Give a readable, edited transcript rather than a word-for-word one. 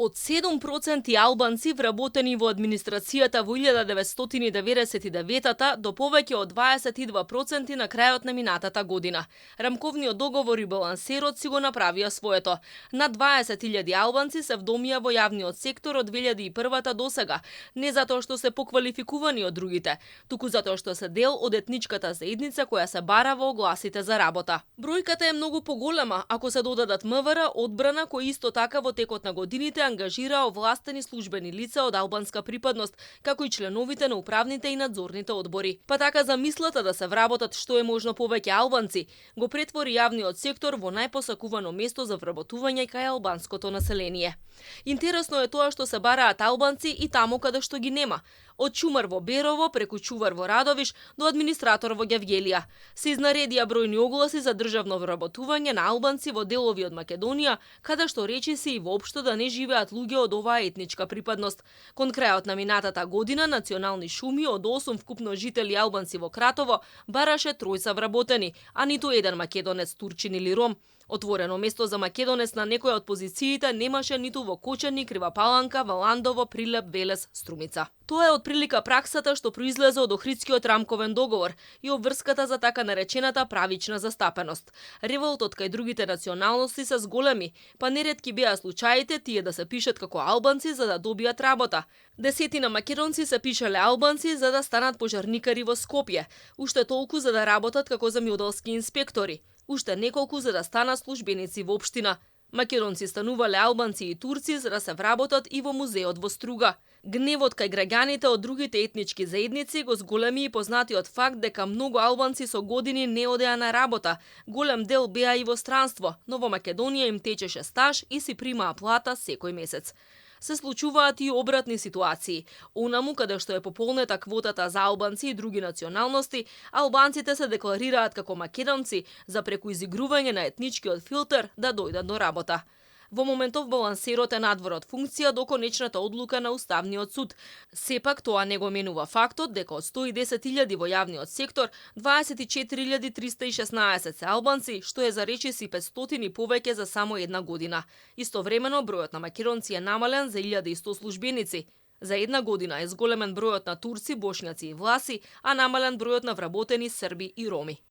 Од 7% албанци вработени во администрацијата во 1999 до повеќе од 22% на крајот на минатата година. Рамковниот договор и балансерот си го направија своето. Над 20.000 албанци се вдомија во јавниот сектор од 2001 до сега, не затоа што се поквалификувани од другите, туку затоа што се дел од етничката заедница која се бара во огласите за работа. Бројката е многу поголема ако се додадат МВР, одбрана кои исто така во текот на годините ангажира овластени службени лица од албанска припадност, како и членовите на управните и надзорните одбори. Па така замислата да се вработат што е можно повеќе албанци, го претвори јавниот сектор во најпосакувано место за вработување кај албанското население. Интересно е тоа што се бараат албанци и таму каде што ги нема. Од чумар во Берово, преку чувар во Радовиш до администратор во Ѓевѓелија. Се изнаредија бројни огласи за државно вработување на албанци во делови од Македонија, каде што речиси и воопшто да не живеат луѓе од оваа етничка припадност. Кон крајот на минатата година Национални шуми од 8 вкупно жители албанци во Кратово бараше тројца вработени, а ниту еден македонец, турчин или ром. Отворено место за македонец на некоја од позициите немаше ниту во Кочани, Крива Паланка, Валандово, Прилеп, Велес, Струмица. Тоа е отприлика праксата што произлезе од Охридскиот рамковен договор и обврската за така наречената правична застапеност. Револтот кај другите националности се зголеми, па неретки беа случаите тие да се пишат како албанци за да добијат работа. Десетина македонци се пишале албанци за да станат пожарникари во Скопје, уште толку за да работат како земјоделски инспектори, уште неколку за да станат службеници во општина. Македонци станувале албанци и турци за да се вработат и во музеот во Струга. Гневот кај граѓаните од другите етнички заедници го зголеми и познатиот факт дека многу албанци со години не одеа на работа. Голем дел беа и во странство, но во Македонија им течеше стаж и си примаа плата секој месец. Се случуваат и обратни ситуации. Онаму каде што е пополнета квотата за албанци и други националности, албанците се декларираат како македонци за преку изигрување на етничкиот филтер да дојдат до работа. Во моментов балансерот е надвор од функција до конечната одлука на Уставниот суд. Сепак тоа не го менува фактот дека од 110.000 во јавниот сектор, 24.316 се албанци, што е за речиси 500 повеќе за само една година. Истовремено бројот на македонци е намален за 1100 службеници. За една година е зголемен бројот на турци, бошњаци и власи, а намален бројот на вработени срби и роми.